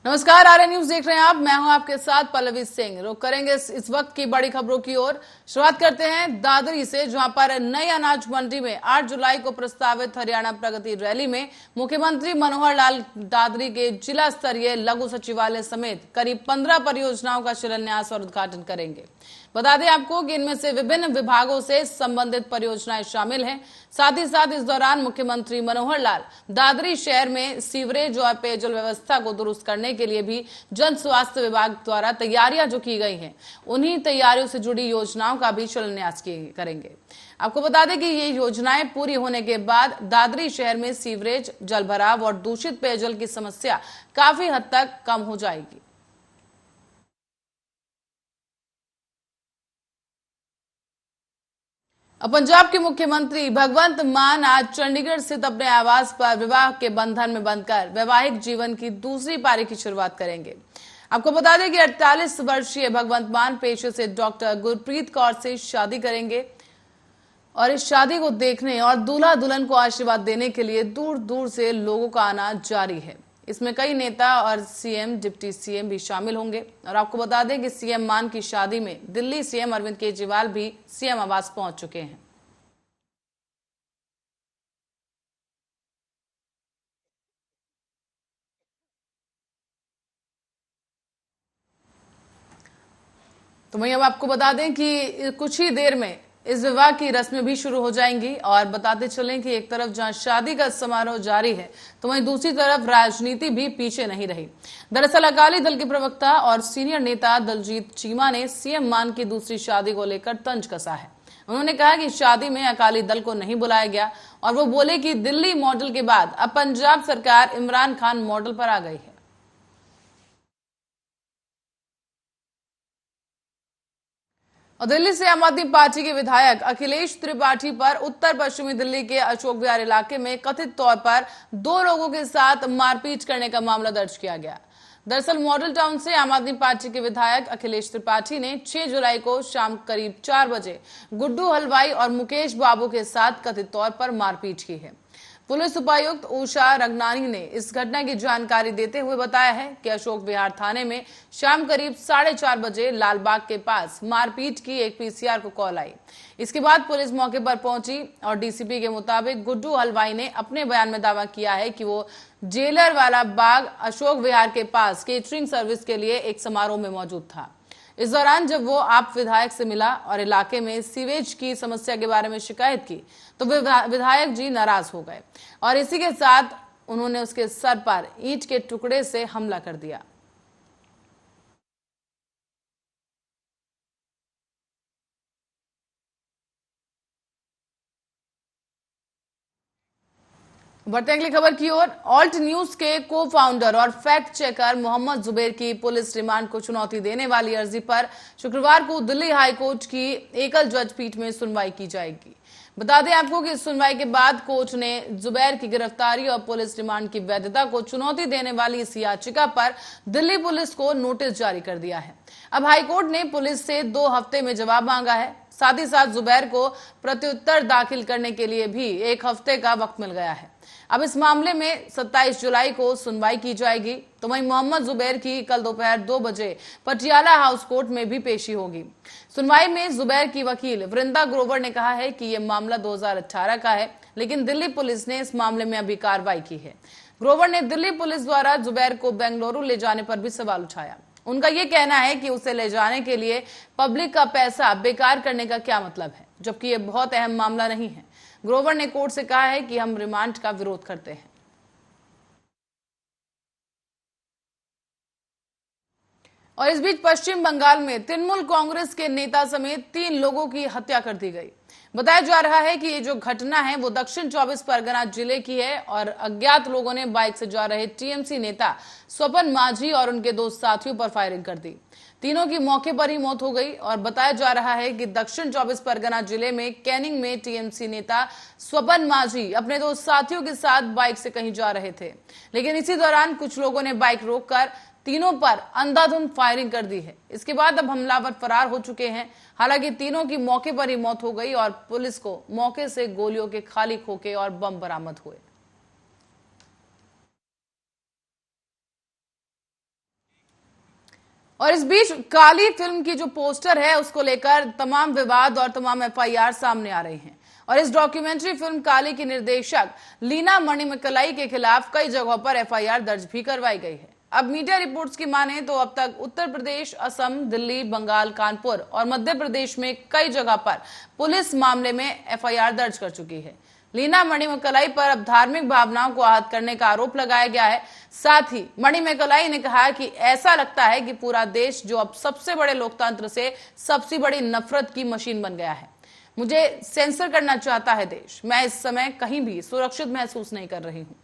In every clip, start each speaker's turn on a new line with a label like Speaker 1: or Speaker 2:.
Speaker 1: नमस्कार, आर्य न्यूज देख रहे हैं आप। मैं हूं आपके साथ पल्लवी सिंह। रुक करेंगे इस वक्त की बड़ी खबरों की ओर। शुरुआत करते हैं दादरी से, जहां पर नई अनाज मंडी में 8 जुलाई को प्रस्तावित हरियाणा प्रगति रैली में मुख्यमंत्री मनोहर लाल दादरी के जिला स्तरीय लघु सचिवालय समेत करीब 15 परियोजनाओं का शिलान्यास और उद्घाटन करेंगे। बता दें आपको कि इनमें से विभिन्न विभागों से संबंधित परियोजनाएं शामिल हैं। साथ ही साथ इस दौरान मुख्यमंत्री मनोहर लाल दादरी शहर में सीवरेज और पेयजल व्यवस्था को दुरुस्त करने के लिए भी जन स्वास्थ्य विभाग द्वारा तैयारियां जो की गई हैं, उन्हीं तैयारियों से जुड़ी योजनाओं का भी शिलान्यास करेंगे। आपको बता दें कि ये योजनाएं पूरी होने के बाद दादरी शहर में सीवरेज, जलभराव और दूषित पेयजल की समस्या काफी हद तक कम हो जाएगी। अब पंजाब के मुख्यमंत्री भगवंत मान आज चंडीगढ़ स्थित अपने आवास पर विवाह के बंधन में बंधकर वैवाहिक जीवन की दूसरी पारी की शुरुआत करेंगे। आपको बता दें कि 48 वर्षीय भगवंत मान पेशे से डॉक्टर गुरप्रीत कौर से शादी करेंगे और इस शादी को देखने और दूल्हा दुल्हन को आशीर्वाद देने के लिए दूर दूर से लोगों का आना जारी है। इसमें कई नेता और सीएम, डिप्टी सीएम भी शामिल होंगे। और आपको बता दें कि सीएम मान की शादी में दिल्ली सीएम अरविंद केजरीवाल भी सीएम आवास पहुंच चुके हैं। तो वहीं अब आपको बता दें कि कुछ ही देर में इस विवाह की रस्में भी शुरू हो जाएंगी। और बताते चलें कि एक तरफ जहां शादी का समारोह जारी है, तो वहीं दूसरी तरफ राजनीति भी पीछे नहीं रही। दरअसल अकाली दल के प्रवक्ता और सीनियर नेता दलजीत चीमा ने सीएम मान की दूसरी शादी को लेकर तंज कसा है। उन्होंने कहा कि शादी में अकाली दल को नहीं बुलाया गया और वो बोले कि दिल्ली मॉडल के बाद अब पंजाब सरकार इमरान खान मॉडल पर आ गई है। और दिल्ली से आम आदमी पार्टी के विधायक अखिलेश त्रिपाठी पर उत्तर पश्चिमी दिल्ली के अशोक विहार इलाके में कथित तौर पर 2 लोगों के साथ मारपीट करने का मामला दर्ज किया गया। दरअसल मॉडल टाउन से आम आदमी पार्टी के विधायक अखिलेश त्रिपाठी ने 6 जुलाई को शाम करीब 4 बजे गुड्डू हलवाई और मुकेश बाबू के साथ कथित तौर पर मारपीट की है। पुलिस उपायुक्त उषा रंगनानी ने इस घटना की जानकारी देते हुए बताया है कि अशोक विहार थाने में शाम करीब 4:30 बजे लालबाग के पास मारपीट की एक पीसीआर को कॉल आई। इसके बाद पुलिस मौके पर पहुंची और डीसीपी के मुताबिक गुड्डू हलवाई ने अपने बयान में दावा किया है कि वो जेलर वाला बाग अशोक विहार के पास केटरिंग सर्विस के लिए एक समारोह में मौजूद था। इस दौरान जब वो आप विधायक से मिला और इलाके में सीवेज की समस्या के बारे में शिकायत की, तो विधायक जी नाराज हो गए और इसी के साथ उन्होंने उसके सर पर ईंट के टुकड़े से हमला कर दिया। बढ़ते अगली खबर की ओर। ऑल्ट न्यूज के को फाउंडर और फैक्ट चेकर मोहम्मद जुबैर की पुलिस रिमांड को चुनौती देने वाली अर्जी पर शुक्रवार को दिल्ली हाईकोर्ट की एकल जज पीठ में सुनवाई की जाएगी। बता दें आपको कि सुनवाई के बाद कोर्ट ने जुबैर की गिरफ्तारी और पुलिस रिमांड की वैधता को चुनौती देने वाली इस याचिका पर दिल्ली पुलिस को नोटिस जारी कर दिया है। अब हाईकोर्ट ने पुलिस से 2 हफ्ते में जवाब मांगा है। साथ ही साथ जुबैर को प्रत्युत्तर दाखिल करने के लिए भी 1 हफ्ते का वक्त मिल गया है। अब इस मामले में 27 जुलाई को सुनवाई की जाएगी। तो वहीं मोहम्मद जुबैर की कल दोपहर 2 बजे पटियाला हाउस कोर्ट में भी पेशी होगी। सुनवाई में जुबैर की वकील वृंदा ग्रोवर ने कहा है कि यह मामला 2018 का है, लेकिन दिल्ली पुलिस ने इस मामले में अभी कार्रवाई की है। ग्रोवर ने दिल्ली पुलिस द्वारा जुबैर को बेंगलुरु ले जाने पर भी सवाल उठाया। उनका यह कहना है कि उसे ले जाने के लिए पब्लिक का पैसा बेकार करने का क्या मतलब है, जबकि यह बहुत अहम मामला नहीं है। ग्रोवर ने कोर्ट से कहा है कि हम रिमांड का विरोध करते हैं। और इस बीच पश्चिम बंगाल में तृणमूल कांग्रेस के नेता समेत 3 लोगों की हत्या कर दी गई। बताया जा रहा है कि ये जो घटना है वो दक्षिण 24 परगना जिले की है और अज्ञात लोगों ने बाइक से जा रहे टीएमसी नेता स्वपन माझी और उनके 2 साथियों पर फायरिंग कर दी। तीनों की मौके पर ही मौत हो गई। और बताया जा रहा है कि दक्षिण 24 परगना जिले में कैनिंग में टीएमसी नेता स्वपन माझी अपने 2 साथियों के साथ बाइक से कहीं जा रहे थे, लेकिन इसी दौरान कुछ लोगों ने बाइक रोककर तीनों पर अंधाधुंध फायरिंग कर दी है। इसके बाद अब हमलावर फरार हो चुके हैं। हालांकि तीनों की मौके पर ही मौत हो गई और पुलिस को मौके से गोलियों के खाली खोखे और बम बरामद हुए। और इस बीच काली फिल्म की जो पोस्टर है उसको लेकर तमाम विवाद और तमाम एफआईआर सामने आ रही हैं। और इस डॉक्यूमेंट्री फिल्म काली की निर्देशक लीना मणिमकलाई के खिलाफ कई जगहों पर एफआईआर दर्ज भी करवाई गई है। अब मीडिया रिपोर्ट्स की माने तो अब तक उत्तर प्रदेश, असम, दिल्ली, बंगाल, कानपुर और मध्य प्रदेश में कई जगह पर पुलिस मामले में एफआईआर दर्ज कर चुकी है। लीना मणिमकलाई पर अब धार्मिक भावनाओं को आहत करने का आरोप लगाया गया है। साथ ही मणिमकलाई ने कहा कि ऐसा लगता है कि पूरा देश जो अब सबसे बड़े लोकतंत्र से सबसे बड़ी नफरत की मशीन बन गया है, मुझे सेंसर करना चाहता है देश। मैं इस समय कहीं भी सुरक्षित महसूस नहीं कर रही हूं।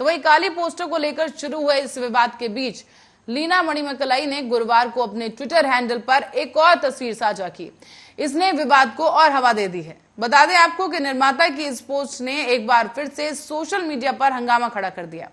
Speaker 1: तो वही काली पोस्टर को लेकर शुरू हुए इस विवाद के बीच लीना मणिमकलाई ने गुरुवार को अपने ट्विटर हैंडल पर एक और तस्वीर साझा की। इसने विवाद को और हवा दे दी है। बता दें आपको कि निर्माता की इस पोस्ट ने एक बार फिर से सोशल मीडिया पर हंगामा खड़ा कर दिया।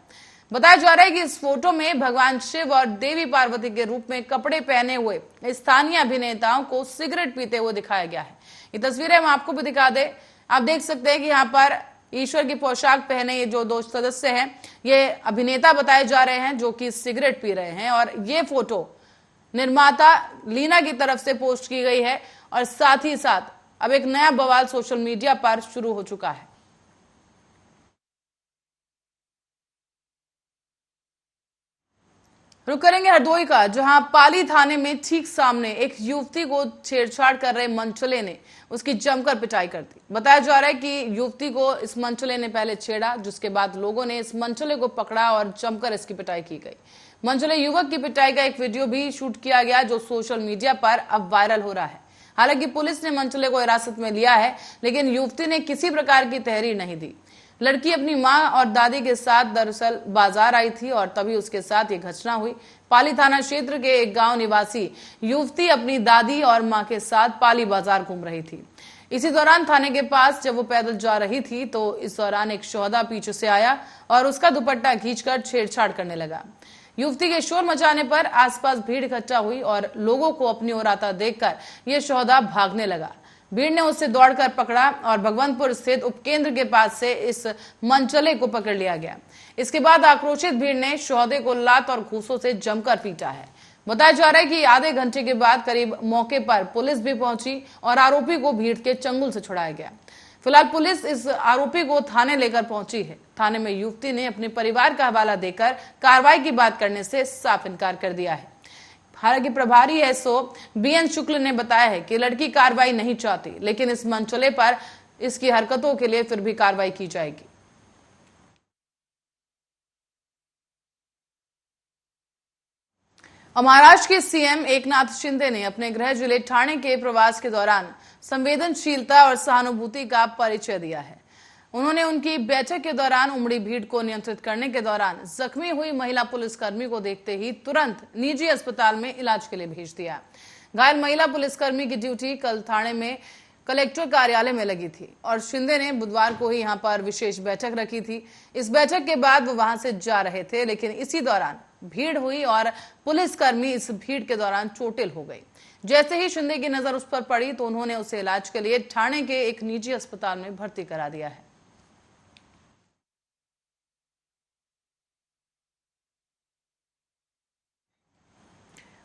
Speaker 1: बताया जा रहा है कि इस फोटो में भगवान शिव और देवी पार्वती के रूप में कपड़े पहने हुए स्थानीय अभिनेताओं को सिगरेट पीते हुए दिखाया गया है। ये तस्वीरें हम आपको भी दिखा दें। आप देख सकते हैं कि यहाँ पर ईश्वर की पोशाक पहने ये जो दो सदस्य हैं, ये अभिनेता बताए जा रहे हैं जो कि सिगरेट पी रहे हैं। और ये फोटो निर्माता लीना की तरफ से पोस्ट की गई है। और साथ ही साथ अब एक नया बवाल सोशल मीडिया पर शुरू हो चुका है। रुक करेंगे हरदोई का, जहां पाली थाने में ठीक सामने एक युवती को छेड़छाड़ कर रहे मनचले ने उसकी जमकर पिटाई कर दी। बताया जा रहा है कि युवती को इस मनचले ने पहले छेड़ा, जिसके बाद लोगों ने इस मनचले को पकड़ा और जमकर इसकी पिटाई की गई। मनचले युवक की पिटाई का एक वीडियो भी शूट किया गया जो सोशल मीडिया पर अब वायरल हो रहा है। हालांकि पुलिस ने मनचले को हिरासत में लिया है, लेकिन युवती ने किसी प्रकार की तहरीर नहीं दी। लड़की अपनी मां और दादी के साथ दरअसल बाजार आई थी और तभी उसके साथ ये घटना हुई। पाली थाना क्षेत्र के एक गांव निवासी युवती अपनी दादी और मां के साथ पाली बाजार घूम रही थी। इसी दौरान थाने के पास जब वो पैदल जा रही थी तो इस दौरान एक शोहदा पीछे से आया और उसका दुपट्टा खींचकर छेड़छाड़ करने लगा। युवती के शोर मचाने पर आसपास भीड़ इकट्ठा हुई और लोगों को अपनी ओर आता देखकर यह शोहदा भागने लगा। भीड़ ने उसे दौड़कर पकड़ा और भगवंतपुर स्थित उपकेंद्र के पास से इस मनचले को पकड़ लिया गया। इसके बाद आक्रोशित भीड़ ने शोहदे को लात और घूंसों से जमकर पीटा है। बताया जा रहा है कि आधे घंटे के बाद करीब मौके पर पुलिस भी पहुंची और आरोपी को भीड़ के चंगुल से छुड़ाया गया। फिलहाल पुलिस इस आरोपी को थाने लेकर पहुंची है। थाने में युवती ने अपने परिवार का हवाला देकर कार्रवाई की बात करने से साफ इनकार कर दिया है। हालांकि प्रभारी एसओ बीएन शुक्ल ने बताया है कि लड़की कार्रवाई नहीं चाहती, लेकिन इस मनचले पर इसकी हरकतों के लिए फिर भी कार्रवाई की जाएगी। महाराष्ट्र के सीएम एकनाथ शिंदे ने अपने गृह जिले ठाणे के प्रवास के दौरान संवेदनशीलता और सहानुभूति का परिचय दिया है। उन्होंने उनकी बैठक के दौरान उमड़ी भीड़ को नियंत्रित करने के दौरान जख्मी हुई महिला पुलिसकर्मी को देखते ही तुरंत निजी अस्पताल में इलाज के लिए भेज दिया। घायल महिला पुलिसकर्मी की ड्यूटी कल थाने में कलेक्टर कार्यालय में लगी थी और शिंदे ने बुधवार को ही यहां पर विशेष बैठक रखी थी। इस बैठक के बाद वो वहां से जा रहे थे, लेकिन इसी दौरान भीड़ हुई और पुलिसकर्मी इस भीड़ के दौरान चोटिल हो गई। जैसे ही शिंदे की नजर उस पर पड़ी तो उन्होंने उसे इलाज के लिए ठाणे के एक निजी अस्पताल में भर्ती करा दिया है।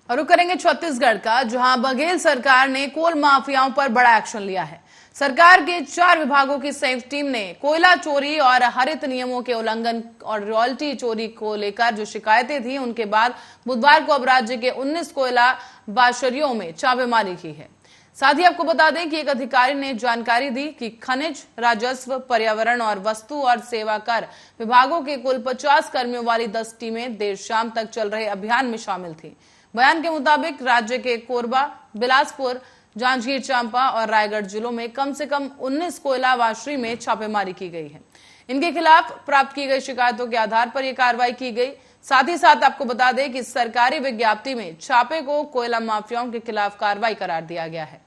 Speaker 1: और रुक करेंगे छत्तीसगढ़ का, जहां बघेल सरकार ने कोल माफियाओं पर बड़ा एक्शन लिया है। सरकार के 4 विभागों की संयुक्त टीम ने कोयला चोरी और हरित नियमों के उल्लंघन और रॉयल्टी चोरी को लेकर जो शिकायतें थी उनके बाद बुधवार को अब राज्य के 19 कोयला बाशरियों में छापेमारी की है। साथ ही आपको बता दें कि एक अधिकारी ने जानकारी दी कि खनिज, राजस्व, पर्यावरण और वस्तु और सेवा कर विभागों के कुल 50 कर्मियों वाली 10 टीमें देर शाम तक चल रहे अभियान में शामिल थी। बयान के मुताबिक राज्य के कोरबा, बिलासपुर, जांजगीर चांपा और रायगढ़ जिलों में कम से कम 19 कोयला वाशरी में छापेमारी की गई है। इनके खिलाफ प्राप्त की गई शिकायतों के आधार पर यह कार्रवाई की गई। साथ ही साथ आपको बता दें कि सरकारी विज्ञप्ति में छापे को कोयला माफियाओं के खिलाफ कार्रवाई करार दिया गया है।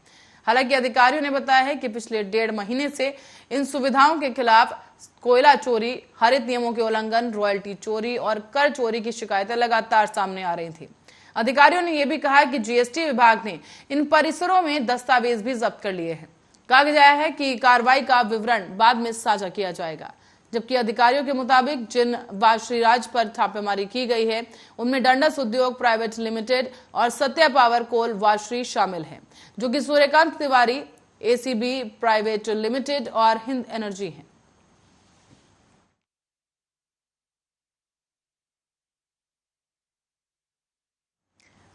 Speaker 1: हालांकि अधिकारियों ने बताया है कि पिछले 1.5 महीने से इन सुविधाओं के खिलाफ कोयला चोरी, हरित नियमों के उल्लंघन, रॉयल्टी चोरी और कर चोरी की शिकायतें लगातार सामने आ रही थी। अधिकारियों ने यह भी कहा कि जीएसटी विभाग ने इन परिसरों में दस्तावेज भी जब्त कर लिए हैं। कहा गया है कि कार्रवाई का विवरण बाद में साझा किया जाएगा। जबकि अधिकारियों के मुताबिक जिन वाश्रीराज पर छापेमारी की गई है उनमें डंडस उद्योग प्राइवेट लिमिटेड और सत्या पावर कोल वाश्री शामिल हैं, जो कि Suryakant Tiwari ACB private limited और हिंद एनर्जी हैं।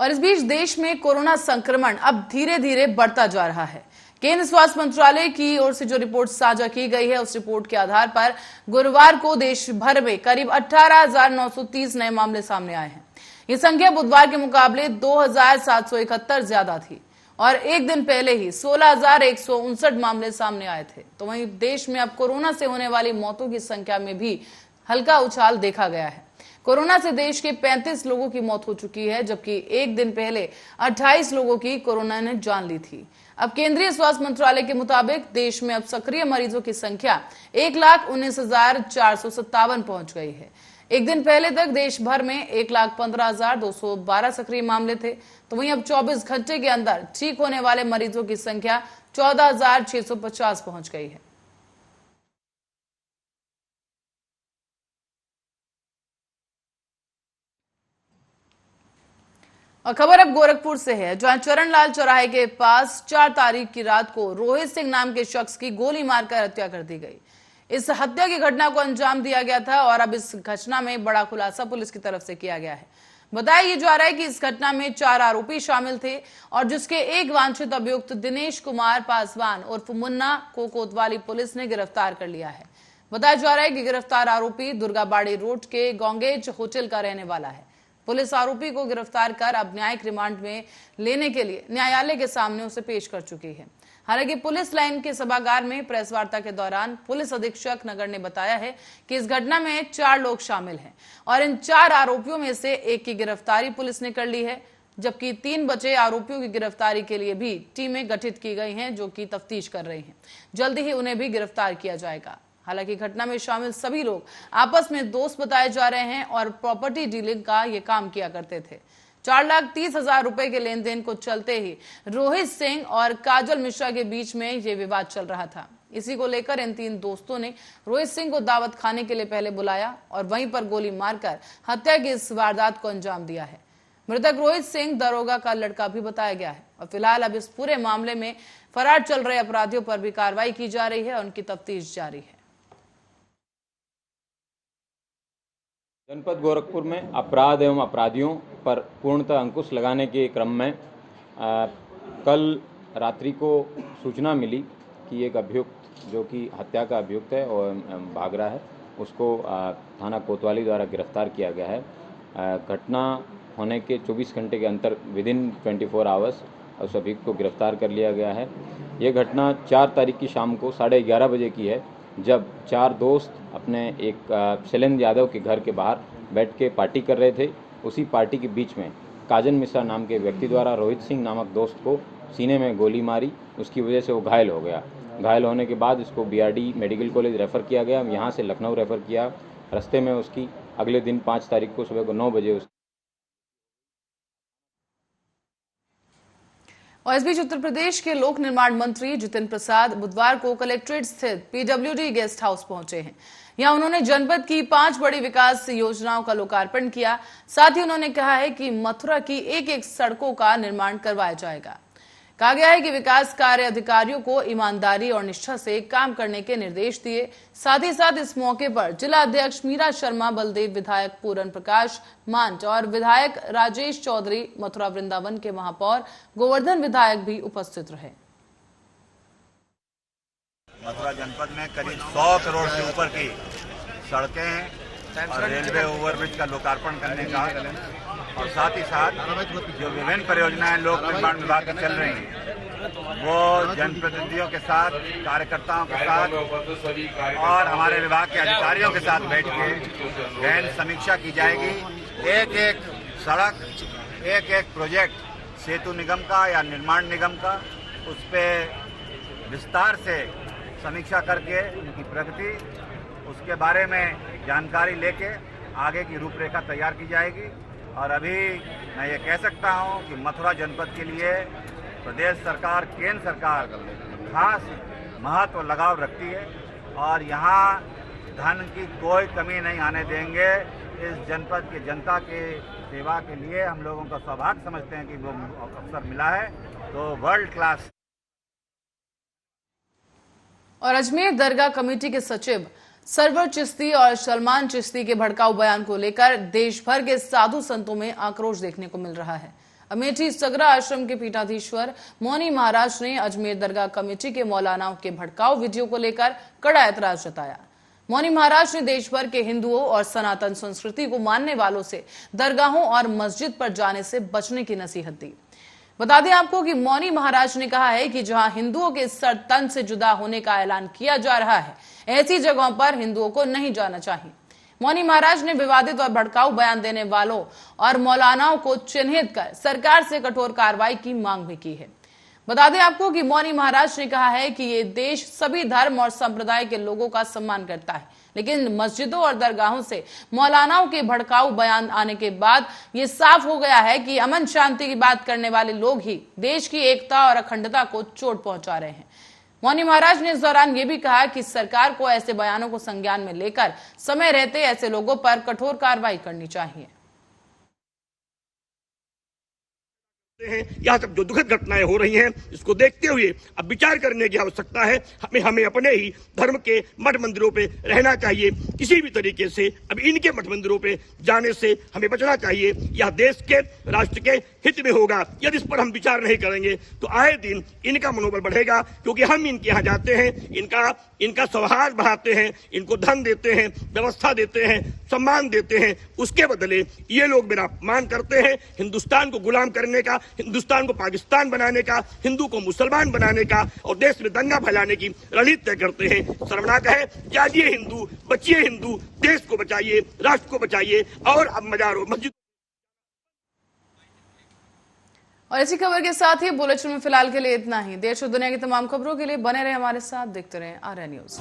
Speaker 1: और इस बीच देश में कोरोना संक्रमण अब धीरे धीरे बढ़ता जा रहा है। केंद्रीय स्वास्थ्य मंत्रालय की ओर से जो रिपोर्ट साझा की गई है उस रिपोर्ट के आधार पर गुरुवार को देश भर में करीब 18,930 नए मामले सामने आए हैं। ये संख्या बुधवार के मुकाबले 2,771 ज्यादा थी और एक दिन पहले ही 16,159 मामले सामने आए थे। तो वहीं देश में अब कोरोना से होने वाली मौतों की संख्या में भी हल्का उछाल देखा गया है। कोरोना से देश के 35 लोगों की मौत हो चुकी है, जबकि एक दिन पहले 28 लोगों की कोरोना ने जान ली थी। अब केंद्रीय स्वास्थ्य मंत्रालय के मुताबिक देश में अब सक्रिय मरीजों की संख्या 1,19,457 पहुंच गई है। एक दिन पहले तक देश भर में 1,15,212 सक्रिय मामले थे, तो वहीं अब 24 घंटे के अंदर ठीक होने वाले मरीजों की संख्या 14,650 पहुंच गई है। और खबर अब गोरखपुर से है, जहां चरणलाल चौराहे के पास 4 तारीख की रात को रोहित सिंह नाम के शख्स की गोली मारकर हत्या कर दी गई। इस हत्या की घटना को अंजाम दिया गया था और अब इस घटना में बड़ा खुलासा पुलिस की तरफ से किया गया है। बताया ये जा रहा है कि इस घटना में 4 आरोपी शामिल थे और जिसके एक वांछित अभियुक्त दिनेश कुमार पासवान उर्फ मुन्ना को कोतवाली पुलिस ने गिरफ्तार कर लिया है। बताया जा रहा है कि गिरफ्तार आरोपी दुर्गाबाड़ी रोड के गोंगेज होटल का रहने वाला है। पुलिस आरोपी को गिरफ्तार कर अब न्यायिक रिमांड में लेने के लिए न्यायालय के सामने उसे पेश कर चुकी है। हालांकि पुलिस लाइन के सभागार में प्रेस वार्ता के दौरान पुलिस अधीक्षक नगर ने बताया है कि इस घटना में 4 लोग शामिल हैं और इन 4 आरोपियों में से एक की गिरफ्तारी पुलिस ने कर ली है, जबकि 3 बचे आरोपियों की गिरफ्तारी के लिए भी टीमें गठित की गई हैं, जो कि तफ्तीश कर रही हैं। जल्दी ही उन्हें भी गिरफ्तार किया जाएगा। हालांकि घटना में शामिल सभी लोग आपस में दोस्त बताए जा रहे हैं और प्रॉपर्टी डीलिंग का ये काम किया करते थे। 4,30,000 रुपए के लेन देन को चलते ही रोहित सिंह और काजल मिश्रा के बीच में ये विवाद चल रहा था। इसी को लेकर इन 3 दोस्तों ने रोहित सिंह को दावत खाने के लिए पहले बुलाया और वहीं पर गोली मारकर हत्या की इस वारदात को अंजाम दिया है। मृतक रोहित सिंह दरोगा का लड़का भी बताया गया है और फिलहाल अब इस पूरे मामले में फरार चल रहे अपराधियों पर भी कार्रवाई की जा रही है और उनकी तफ्तीश जारी है।
Speaker 2: जनपद गोरखपुर में अपराध एवं अपराधियों पर पूर्णतः अंकुश लगाने के क्रम में कल रात्रि को सूचना मिली कि एक अभियुक्त जो कि हत्या का अभियुक्त है और भाग रहा है, उसको थाना कोतवाली द्वारा गिरफ्तार किया गया है। घटना होने के 24 घंटे के अंतर विदिन 24 आवर्स उस अभियुक्त को गिरफ्तार कर लिया गया है। ये घटना 4 तारीख की शाम को 11:30 बजे की है, जब 4 दोस्त अपने एक शैलेंद्र यादव के घर के बाहर बैठ के पार्टी कर रहे थे। उसी पार्टी के बीच में काजल मिश्रा नाम के व्यक्ति द्वारा रोहित सिंह नामक दोस्त को सीने में गोली मारी। उसकी वजह से वो घायल हो गया। घायल होने के बाद इसको बीआरडी मेडिकल कॉलेज रेफ़र किया गया, यहाँ से लखनऊ रेफ़र किया। रास्ते में उसकी अगले दिन 5 तारीख को सुबह को 9 बजे
Speaker 1: और इस बीच उत्तर प्रदेश के लोक निर्माण मंत्री जितिन प्रसाद बुधवार को कलेक्ट्रेट स्थित पीडब्ल्यूडी गेस्ट हाउस पहुंचे हैं। यहां उन्होंने जनपद की 5 बड़ी विकास योजनाओं का लोकार्पण किया। साथ ही उन्होंने कहा है कि मथुरा की एक-एक सड़कों का निर्माण करवाया जाएगा। कहा गया है कि विकास कार्य अधिकारियों को ईमानदारी और निष्ठा से काम करने के निर्देश दिए। साथ ही साथ इस मौके पर जिला अध्यक्ष मीरा शर्मा, बलदेव विधायक पूरन प्रकाश मांझ और विधायक राजेश चौधरी, मथुरा वृंदावन के महापौर गोवर्धन विधायक भी उपस्थित रहे।
Speaker 3: मथुरा जनपद में करीब 100 करोड़ से ऊपर की सड़कें हैं और रेलवे ओवरब्रिज का लोकार्पण करने का, और साथ ही साथ जो विभिन्न परियोजनाएं लोक निर्माण विभाग की चल रही हैं वो जनप्रतिनिधियों के साथ, कार्यकर्ताओं के साथ और हमारे विभाग के अधिकारियों के साथ बैठ के गहन समीक्षा की जाएगी। एक एक सड़क, एक एक प्रोजेक्ट सेतु निगम का या निर्माण निगम का, उस पर विस्तार से समीक्षा करके उनकी प्रगति, उसके बारे में जानकारी लेके आगे की रूपरेखा तैयार की जाएगी। और अभी मैं ये कह सकता हूँ कि मथुरा जनपद के लिए प्रदेश सरकार, केंद्र सरकार खास महत्व लगाव रखती है और यहाँ धन की कोई कमी नहीं आने देंगे। इस जनपद की जनता के सेवा के लिए हम लोगों का सौभाग्य समझते हैं कि वो अवसर मिला है, तो वर्ल्ड क्लास।
Speaker 1: और अजमेर दरगाह कमेटी के सचिव सरवर चिश्ती और सलमान चिश्ती के भड़काऊ बयान को लेकर देश भर के साधु संतों में आक्रोश देखने को मिल रहा है। अमेठी सगरा आश्रम के पीठाधीश्वर मौनी महाराज ने अजमेर दरगाह कमेटी के मौलानाओं के भड़काऊ वीडियो को लेकर कड़ा ऐतराज जताया। मौनी महाराज ने देश भर के हिंदुओं और सनातन संस्कृति को मानने वालों से दरगाहों और मस्जिद पर जाने से बचने की नसीहत दी। बता दें आपको कि मौनी महाराज ने कहा है कि जहां हिंदुओं के सर तन से जुदा होने का ऐलान किया जा रहा है, ऐसी जगहों पर हिंदुओं को नहीं जाना चाहिए। मौनी महाराज ने विवादित और भड़काऊ बयान देने वालों और मौलानाओं को चिन्हित कर सरकार से कठोर कार्रवाई की मांग भी की है। बता दें आपको कि मौनी महाराज ने कहा है कि ये देश सभी धर्म और संप्रदाय के लोगों का सम्मान करता है, लेकिन मस्जिदों और दरगाहों से मौलानाओं के भड़काऊ बयान आने के बाद ये साफ हो गया है कि अमन शांति की बात करने वाले लोग ही देश की एकता और अखंडता को चोट पहुंचा रहे हैं। मौनी महाराज ने इस दौरान ये भी कहा कि सरकार को ऐसे बयानों को संज्ञान में लेकर समय रहते ऐसे लोगों पर कठोर कार्रवाई करनी चाहिए।
Speaker 4: यहाँ सब जो दुखद घटनाएं हो रही हैं, इसको देखते हुए अब विचार करने की आवश्यकता है। हमें अपने ही धर्म के मठ मंदिरों पे रहना चाहिए। किसी भी तरीके से अब इनके मठ मंदिरों पे जाने से हमें बचना चाहिए। यह देश के राष्ट्र के हित में होगा। यदि इस पर हम विचार नहीं करेंगे तो आए दिन इनका मनोबल बढ़ेगा, क्योंकि हम इनके यहाँ जाते हैं, इनका सौहार्द बढ़ाते हैं, इनको धन देते हैं, व्यवस्था देते हैं, सम्मान देते हैं। उसके बदले ये लोग मेरा अपमान करते हैं। हिंदुस्तान को गुलाम करने का, हिंदुस्तान को पाकिस्तान बनाने का, हिंदू को मुसलमान बनाने का और देश में दंगा फैलाने की रणनीति तय करते हैं। शर्मनाक है। जागिए हिंदू, बचिए हिंदू, देश को बचाइए, राष्ट्र को बचाइए। और अब मजारों मस्जिद।
Speaker 1: और इसी खबर के साथ ही बुलेटिन में फिलहाल के लिए इतना ही। देश और दुनिया की तमाम खबरों के लिए बने रहे हमारे साथ, देखते रहे आर्या न्यूज।